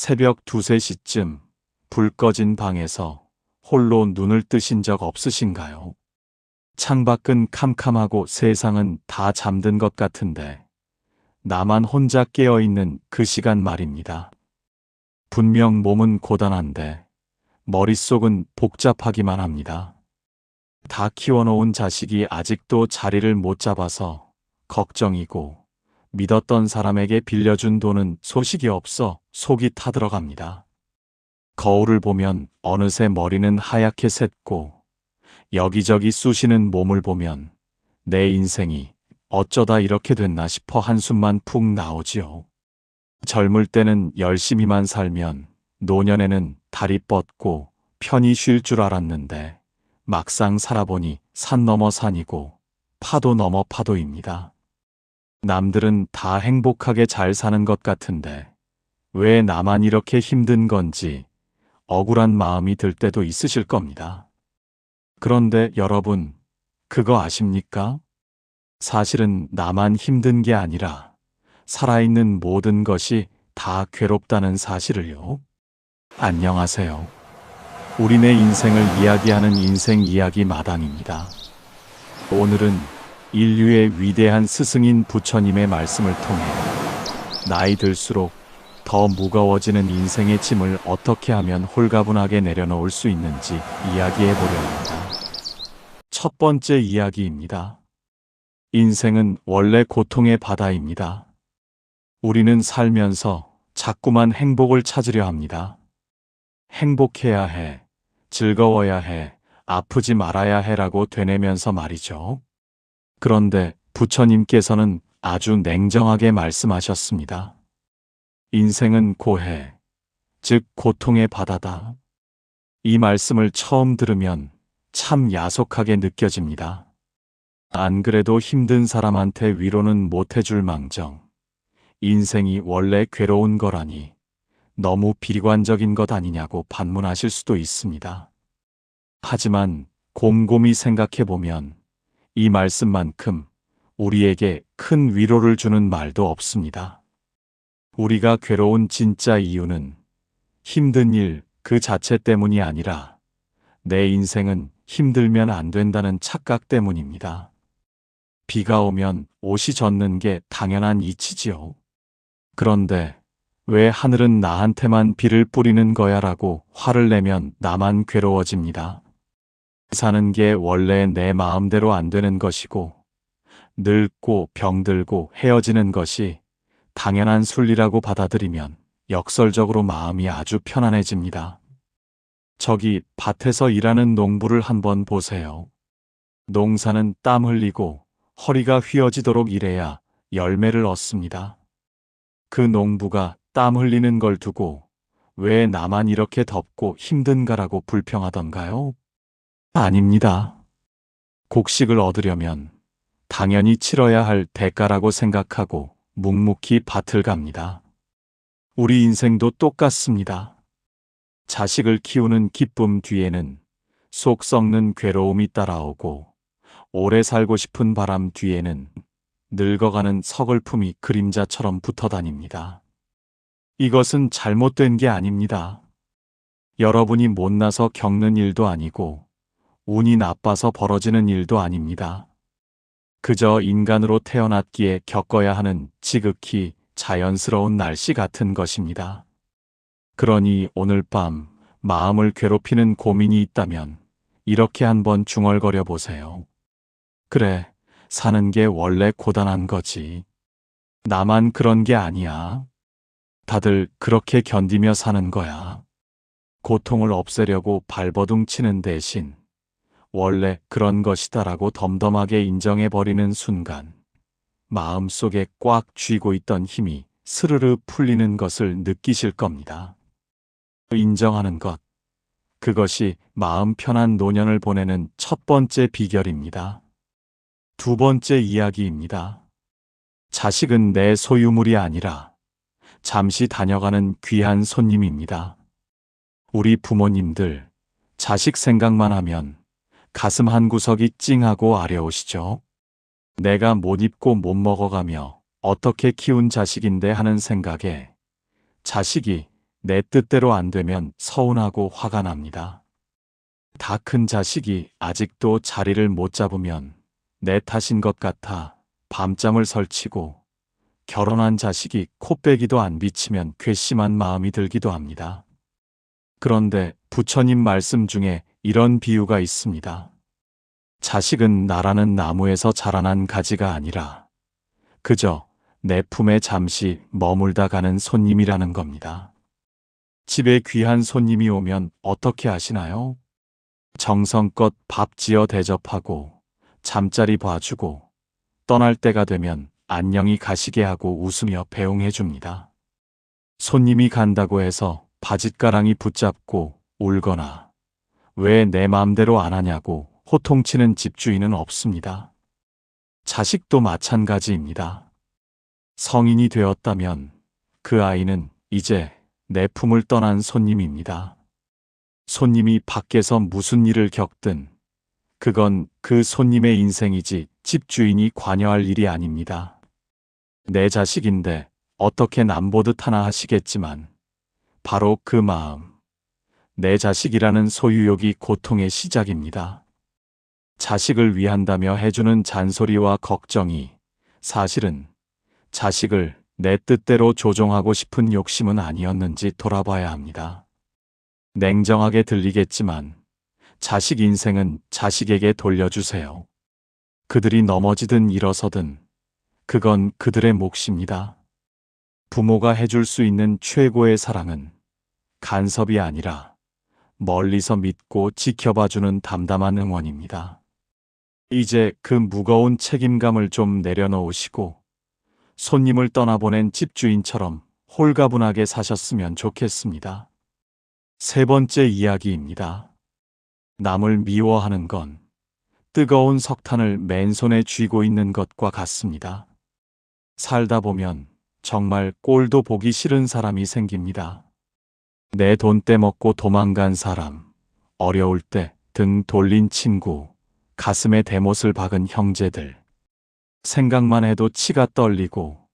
새벽 2, 3시쯤 불 꺼진 방에서 홀로 눈을 뜨신 적 없으신가요? 창밖은 캄캄하고 세상은 다 잠든 것 같은데 나만 혼자 깨어있는 그 시간 말입니다. 분명 몸은 고단한데 머릿속은 복잡하기만 합니다. 다 키워놓은 자식이 아직도 자리를 못 잡아서 걱정이고, 믿었던 사람에게 빌려준 돈은 소식이 없어 속이 타들어갑니다. 거울을 보면 어느새 머리는 하얗게 샜고, 여기저기 쑤시는 몸을 보면 내 인생이 어쩌다 이렇게 됐나 싶어 한숨만 푹 나오지요. 젊을 때는 열심히만 살면 노년에는 다리 뻗고 편히 쉴 줄 알았는데 막상 살아보니 산 넘어 산이고 파도 넘어 파도입니다. 남들은 다 행복하게 잘 사는 것 같은데 왜 나만 이렇게 힘든 건지 억울한 마음이 들 때도 있으실 겁니다. 그런데 여러분, 그거 아십니까? 사실은 나만 힘든 게 아니라 살아있는 모든 것이 다 괴롭다는 사실을요. 안녕하세요. 우리네 인생을 이야기하는 인생 이야기 마당입니다. 오늘은 인류의 위대한 스승인 부처님의 말씀을 통해 나이 들수록 더 무거워지는 인생의 짐을 어떻게 하면 홀가분하게 내려놓을 수 있는지 이야기해 보려 합니다. 첫 번째 이야기입니다. 인생은 원래 고통의 바다입니다. 우리는 살면서 자꾸만 행복을 찾으려 합니다. 행복해야 해, 즐거워야 해, 아프지 말아야 해라고 되뇌면서 말이죠. 그런데 부처님께서는 아주 냉정하게 말씀하셨습니다. 인생은 고해, 즉 고통의 바다다. 이 말씀을 처음 들으면 참 야속하게 느껴집니다. 안 그래도 힘든 사람한테 위로는 못 해줄 망정, 인생이 원래 괴로운 거라니 너무 비관적인 것 아니냐고 반문하실 수도 있습니다. 하지만 곰곰이 생각해보면 이 말씀만큼 우리에게 큰 위로를 주는 말도 없습니다. 우리가 괴로운 진짜 이유는 힘든 일 그 자체 때문이 아니라 내 인생은 힘들면 안 된다는 착각 때문입니다. 비가 오면 옷이 젖는 게 당연한 이치지요. 그런데 왜 하늘은 나한테만 비를 뿌리는 거야 라고 화를 내면 나만 괴로워집니다. 사는 게 원래 내 마음대로 안 되는 것이고 늙고 병들고 헤어지는 것이 당연한 순리라고 받아들이면 역설적으로 마음이 아주 편안해집니다. 저기 밭에서 일하는 농부를 한번 보세요. 농사는 땀 흘리고 허리가 휘어지도록 일해야 열매를 얻습니다. 그 농부가 땀 흘리는 걸 두고 왜 나만 이렇게 덥고 힘든가라고 불평하던가요? 아닙니다. 곡식을 얻으려면 당연히 치러야 할 대가라고 생각하고 묵묵히 밭을 갑니다. 우리 인생도 똑같습니다. 자식을 키우는 기쁨 뒤에는 속 썩는 괴로움이 따라오고 오래 살고 싶은 바람 뒤에는 늙어가는 서글픔이 그림자처럼 붙어 다닙니다. 이것은 잘못된 게 아닙니다. 여러분이 못나서 겪는 일도 아니고 운이 나빠서 벌어지는 일도 아닙니다. 그저 인간으로 태어났기에 겪어야 하는 지극히 자연스러운 날씨 같은 것입니다. 그러니 오늘 밤 마음을 괴롭히는 고민이 있다면 이렇게 한번 중얼거려 보세요. 그래, 사는 게 원래 고단한 거지. 나만 그런 게 아니야. 다들 그렇게 견디며 사는 거야. 고통을 없애려고 발버둥 치는 대신 원래 그런 것이다라고 덤덤하게 인정해버리는 순간 마음속에 꽉 쥐고 있던 힘이 스르르 풀리는 것을 느끼실 겁니다. 인정하는 것, 그것이 마음 편한 노년을 보내는 첫 번째 비결입니다. 두 번째 이야기입니다. 자식은 내 소유물이 아니라 잠시 다녀가는 귀한 손님입니다. 우리 부모님들, 자식 생각만 하면 가슴 한구석이 찡하고 아려오시죠? 내가 못 입고 못 먹어가며 어떻게 키운 자식인데 하는 생각에 자식이 내 뜻대로 안 되면 서운하고 화가 납니다. 다 큰 자식이 아직도 자리를 못 잡으면 내 탓인 것 같아 밤잠을 설치고, 결혼한 자식이 코빼기도 안 비치면 괘씸한 마음이 들기도 합니다. 그런데 부처님 말씀 중에 이런 비유가 있습니다. 자식은 나라는 나무에서 자라난 가지가 아니라 그저 내 품에 잠시 머물다 가는 손님이라는 겁니다. 집에 귀한 손님이 오면 어떻게 하시나요? 정성껏 밥 지어 대접하고 잠자리 봐주고, 떠날 때가 되면 안녕히 가시게 하고 웃으며 배웅해 줍니다. 손님이 간다고 해서 바짓가랑이 붙잡고 울거나 왜 내 마음대로 안 하냐고 호통치는 집주인은 없습니다. 자식도 마찬가지입니다. 성인이 되었다면 그 아이는 이제 내 품을 떠난 손님입니다. 손님이 밖에서 무슨 일을 겪든 그건 그 손님의 인생이지 집주인이 관여할 일이 아닙니다. 내 자식인데 어떻게 남보듯 하나 하시겠지만 바로 그 마음, 내 자식이라는 소유욕이 고통의 시작입니다. 자식을 위한다며 해주는 잔소리와 걱정이 사실은 자식을 내 뜻대로 조종하고 싶은 욕심은 아니었는지 돌아봐야 합니다. 냉정하게 들리겠지만 자식 인생은 자식에게 돌려주세요. 그들이 넘어지든 일어서든 그건 그들의 몫입니다. 부모가 해줄 수 있는 최고의 사랑은 간섭이 아니라 멀리서 믿고 지켜봐주는 담담한 응원입니다. 이제 그 무거운 책임감을 좀 내려놓으시고 손님을 떠나보낸 집주인처럼 홀가분하게 사셨으면 좋겠습니다. 세 번째 이야기입니다. 남을 미워하는 건 뜨거운 석탄을 맨손에 쥐고 있는 것과 같습니다. 살다 보면 정말 꼴도 보기 싫은 사람이 생깁니다. 내 돈 떼먹고 도망간 사람, 어려울 때 등 돌린 친구, 가슴에 대못을 박은 형제들. 생각만 해도 치가 떨리고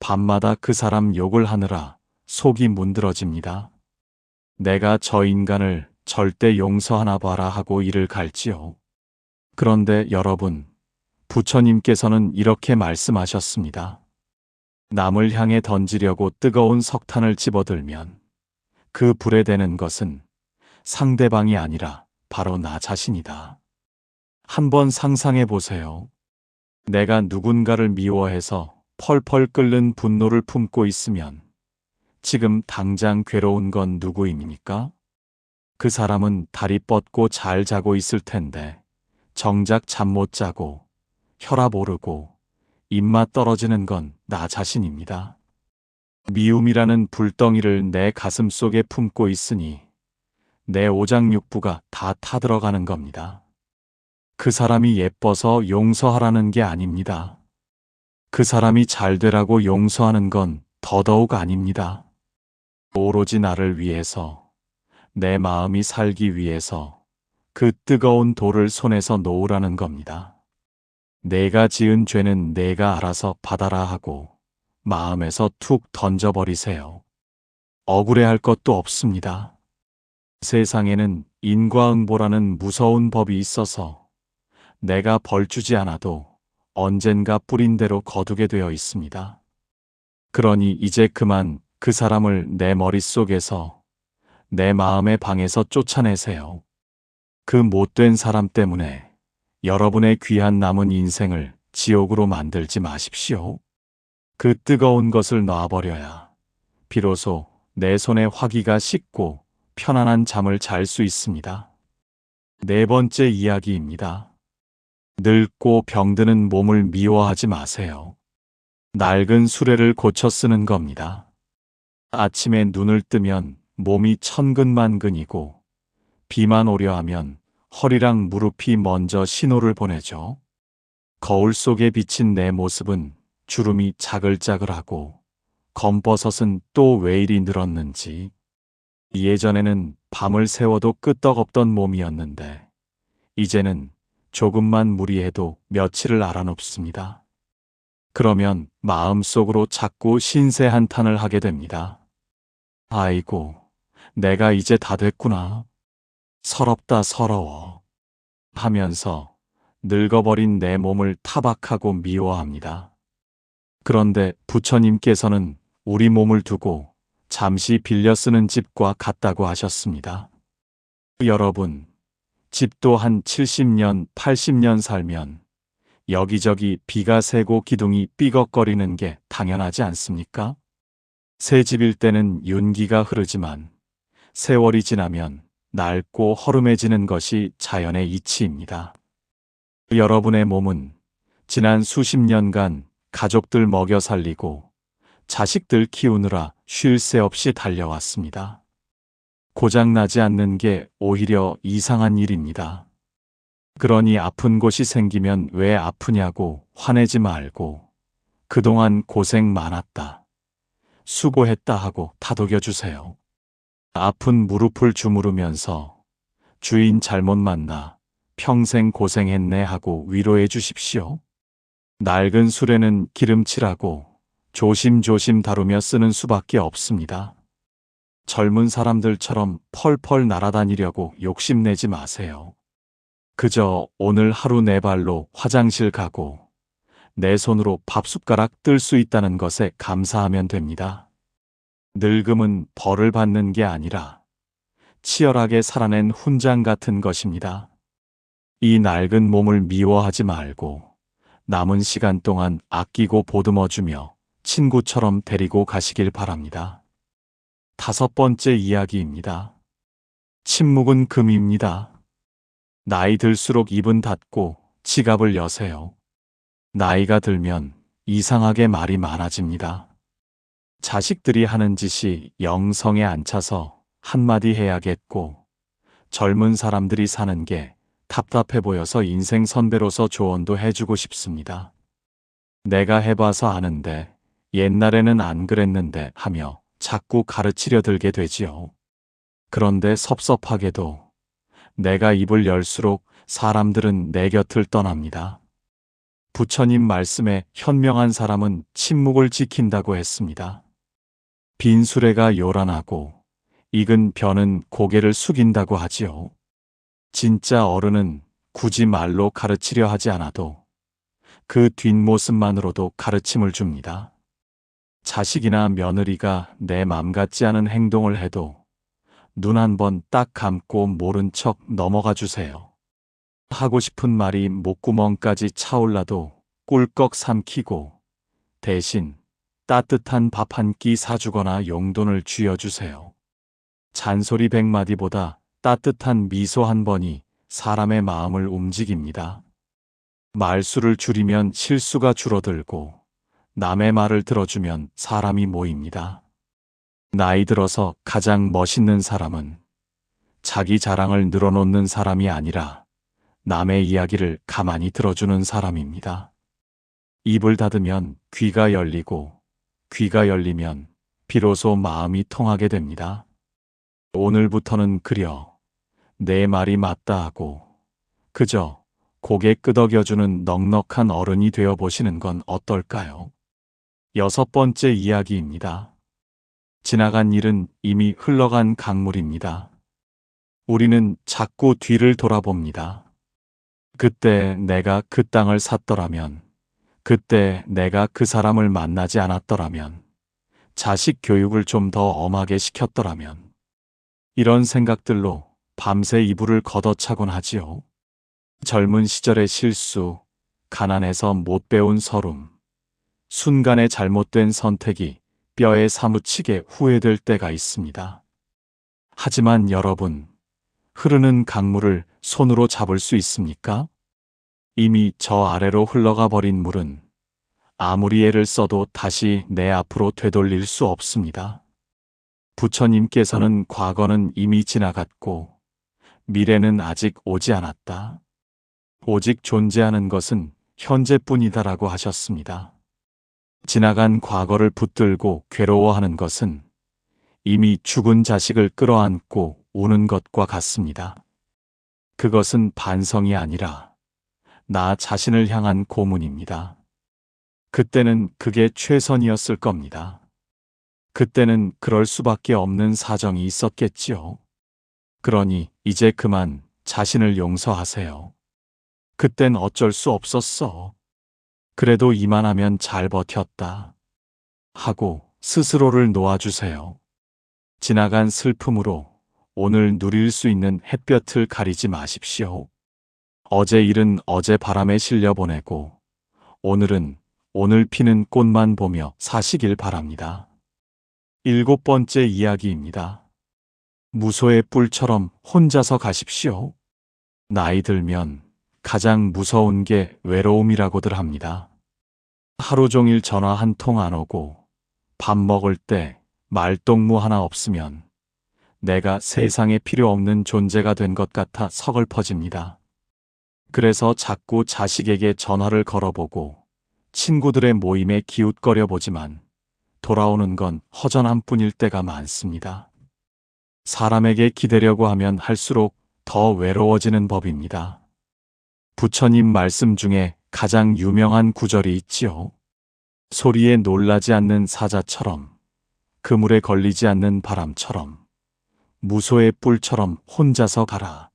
밤마다 그 사람 욕을 하느라 속이 문드러집니다. 내가 저 인간을 절대 용서하나 봐라 하고 이를 갈지요. 그런데 여러분, 부처님께서는 이렇게 말씀하셨습니다. 남을 향해 던지려고 뜨거운 석탄을 집어들면 그 불에 대는 것은 상대방이 아니라 바로 나 자신이다. 한번 상상해 보세요. 내가 누군가를 미워해서 펄펄 끓는 분노를 품고 있으면 지금 당장 괴로운 건 누구입니까? 그 사람은 다리 뻗고 잘 자고 있을 텐데 정작 잠 못 자고 혈압 오르고 입맛 떨어지는 건 나 자신입니다. 미움이라는 불덩이를 내 가슴 속에 품고 있으니 내 오장육부가 다 타들어가는 겁니다. 그 사람이 예뻐서 용서하라는 게 아닙니다. 그 사람이 잘 되라고 용서하는 건 더더욱 아닙니다. 오로지 나를 위해서, 내 마음이 살기 위해서 그 뜨거운 돌을 손에서 놓으라는 겁니다. 내가 지은 죄는 내가 알아서 받아라 하고 마음에서 툭 던져버리세요. 억울해할 것도 없습니다. 세상에는 인과응보라는 무서운 법이 있어서 내가 벌 주지 않아도 언젠가 뿌린 대로 거두게 되어 있습니다. 그러니 이제 그만 그 사람을 내 머릿속에서, 내 마음의 방에서 쫓아내세요. 그 못된 사람 때문에 여러분의 귀한 남은 인생을 지옥으로 만들지 마십시오. 그 뜨거운 것을 놔버려야 비로소 내 손의 화기가 식고 편안한 잠을 잘 수 있습니다. 네 번째 이야기입니다. 늙고 병드는 몸을 미워하지 마세요. 낡은 수레를 고쳐 쓰는 겁니다. 아침에 눈을 뜨면 몸이 천근만근이고 비만 오려 하면 허리랑 무릎이 먼저 신호를 보내죠. 거울 속에 비친 내 모습은 주름이 자글자글하고 검버섯은 또 왜 이리 늘었는지. 예전에는 밤을 새워도 끄떡없던 몸이었는데 이제는 조금만 무리해도 며칠을 알아눕습니다. 그러면 마음속으로 자꾸 신세 한탄을 하게 됩니다. 아이고, 내가 이제 다 됐구나. 서럽다 서러워. 하면서 늙어버린 내 몸을 타박하고 미워합니다. 그런데 부처님께서는 우리 몸을 두고 잠시 빌려 쓰는 집과 같다고 하셨습니다. 여러분, 집도 한 70년, 80년 살면 여기저기 비가 새고 기둥이 삐걱거리는 게 당연하지 않습니까? 새 집일 때는 윤기가 흐르지만 세월이 지나면 낡고 허름해지는 것이 자연의 이치입니다. 여러분의 몸은 지난 수십 년간 가족들 먹여 살리고 자식들 키우느라 쉴 새 없이 달려왔습니다. 고장나지 않는 게 오히려 이상한 일입니다. 그러니 아픈 곳이 생기면 왜 아프냐고 화내지 말고 그동안 고생 많았다, 수고했다 하고 다독여 주세요. 아픈 무릎을 주무르면서 주인 잘못 만나 평생 고생했네 하고 위로해 주십시오. 낡은 술에는 기름칠하고 조심조심 다루며 쓰는 수밖에 없습니다. 젊은 사람들처럼 펄펄 날아다니려고 욕심내지 마세요. 그저 오늘 하루 내 발로 화장실 가고 내 손으로 밥숟가락 뜰 수 있다는 것에 감사하면 됩니다. 늙음은 벌을 받는 게 아니라 치열하게 살아낸 훈장 같은 것입니다. 이 낡은 몸을 미워하지 말고 남은 시간 동안 아끼고 보듬어주며 친구처럼 데리고 가시길 바랍니다. 5번째 이야기입니다. 침묵은 금입니다. 나이 들수록 입은 닫고 지갑을 여세요. 나이가 들면 이상하게 말이 많아집니다. 자식들이 하는 짓이 영성에 안 차서 한마디 해야겠고, 젊은 사람들이 사는 게 답답해 보여서 인생 선배로서 조언도 해주고 싶습니다. 내가 해봐서 아는데 옛날에는 안 그랬는데 하며 자꾸 가르치려 들게 되지요. 그런데 섭섭하게도 내가 입을 열수록 사람들은 내 곁을 떠납니다. 부처님 말씀에 현명한 사람은 침묵을 지킨다고 했습니다. 빈 수레가 요란하고 익은 벼는 고개를 숙인다고 하지요. 진짜 어른은 굳이 말로 가르치려 하지 않아도 그 뒷모습만으로도 가르침을 줍니다. 자식이나 며느리가 내 맘 같지 않은 행동을 해도 눈 한 번 딱 감고 모른 척 넘어가 주세요. 하고 싶은 말이 목구멍까지 차올라도 꿀꺽 삼키고 대신 따뜻한 밥 한 끼 사주거나 용돈을 쥐어주세요. 잔소리 100마디보다 따뜻한 미소 한 번이 사람의 마음을 움직입니다. 말수를 줄이면 실수가 줄어들고 남의 말을 들어주면 사람이 모입니다. 나이 들어서 가장 멋있는 사람은 자기 자랑을 늘어놓는 사람이 아니라 남의 이야기를 가만히 들어주는 사람입니다. 입을 닫으면 귀가 열리고 귀가 열리면 비로소 마음이 통하게 됩니다. 오늘부터는 그려 내 말이 맞다 하고 그저 고개 끄덕여주는 넉넉한 어른이 되어보시는 건 어떨까요? 6번째 이야기입니다. 지나간 일은 이미 흘러간 강물입니다. 우리는 자꾸 뒤를 돌아봅니다. 그때 내가 그 땅을 샀더라면, 그때 내가 그 사람을 만나지 않았더라면, 자식 교육을 좀 더 엄하게 시켰더라면, 이런 생각들로 밤새 이불을 걷어차곤 하지요. 젊은 시절의 실수, 가난해서 못 배운 서름, 순간의 잘못된 선택이 뼈에 사무치게 후회될 때가 있습니다. 하지만 여러분, 흐르는 강물을 손으로 잡을 수 있습니까? 이미 저 아래로 흘러가 버린 물은 아무리 애를 써도 다시 내 앞으로 되돌릴 수 없습니다. 부처님께서는 과거는 이미 지나갔고 미래는 아직 오지 않았다. 오직 존재하는 것은 현재뿐이다라고 하셨습니다. 지나간 과거를 붙들고 괴로워하는 것은 이미 죽은 자식을 끌어안고 우는 것과 같습니다. 그것은 반성이 아니라 나 자신을 향한 고문입니다. 그때는 그게 최선이었을 겁니다. 그때는 그럴 수밖에 없는 사정이 있었겠지요. 그러니 이제 그만 자신을 용서하세요. 그땐 어쩔 수 없었어. 그래도 이만하면 잘 버텼다. 하고 스스로를 놓아주세요. 지나간 슬픔으로 오늘 누릴 수 있는 햇볕을 가리지 마십시오. 어제 일은 어제 바람에 실려보내고 오늘은 오늘 피는 꽃만 보며 사시길 바랍니다. 7번째 이야기입니다. 무소의 뿔처럼 혼자서 가십시오. 나이 들면 가장 무서운 게 외로움이라고들 합니다. 하루 종일 전화 한 통 안 오고 밥 먹을 때 말동무 하나 없으면 내가 세상에 필요 없는 존재가 된 것 같아 서글퍼집니다. 그래서 자꾸 자식에게 전화를 걸어보고 친구들의 모임에 기웃거려 보지만 돌아오는 건 허전함 뿐일 때가 많습니다. 사람에게 기대려고 하면 할수록 더 외로워지는 법입니다. 부처님 말씀 중에 가장 유명한 구절이 있지요. 소리에 놀라지 않는 사자처럼, 그물에 걸리지 않는 바람처럼, 무소의 뿔처럼 혼자서 가라.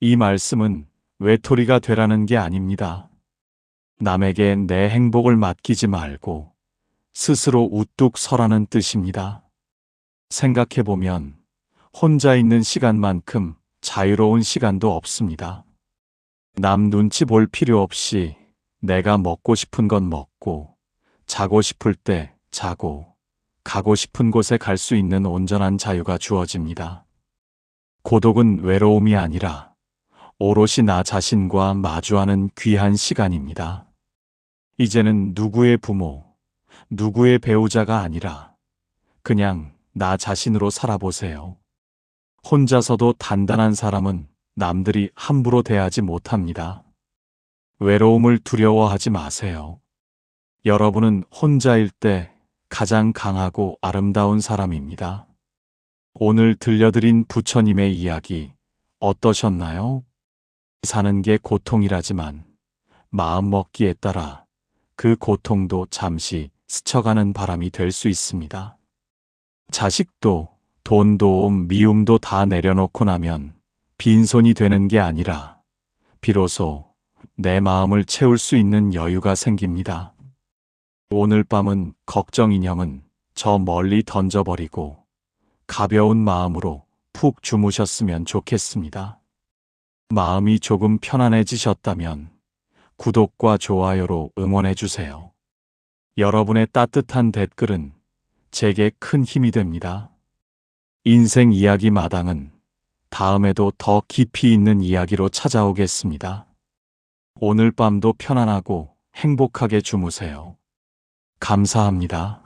이 말씀은 외톨이가 되라는 게 아닙니다. 남에게 내 행복을 맡기지 말고 스스로 우뚝 서라는 뜻입니다. 생각해보면 혼자 있는 시간만큼 자유로운 시간도 없습니다. 남 눈치 볼 필요 없이 내가 먹고 싶은 건 먹고, 자고 싶을 때 자고, 가고 싶은 곳에 갈 수 있는 온전한 자유가 주어집니다. 고독은 외로움이 아니라 오롯이 나 자신과 마주하는 귀한 시간입니다. 이제는 누구의 부모, 누구의 배우자가 아니라 그냥 나 자신으로 살아보세요. 혼자서도 단단한 사람은 남들이 함부로 대하지 못합니다. 외로움을 두려워하지 마세요. 여러분은 혼자일 때 가장 강하고 아름다운 사람입니다. 오늘 들려드린 부처님의 이야기 어떠셨나요? 사는 게 고통이라지만 마음먹기에 따라 그 고통도 잠시 스쳐가는 바람이 될 수 있습니다. 자식도 돈도 미움도 다 내려놓고 나면 빈손이 되는 게 아니라 비로소 내 마음을 채울 수 있는 여유가 생깁니다. 오늘 밤은 걱정 인형은 저 멀리 던져버리고 가벼운 마음으로 푹 주무셨으면 좋겠습니다. 마음이 조금 편안해지셨다면 구독과 좋아요로 응원해주세요. 여러분의 따뜻한 댓글은 제게 큰 힘이 됩니다. 인생 이야기 마당은 다음에도 더 깊이 있는 이야기로 찾아오겠습니다. 오늘 밤도 편안하고 행복하게 주무세요. 감사합니다.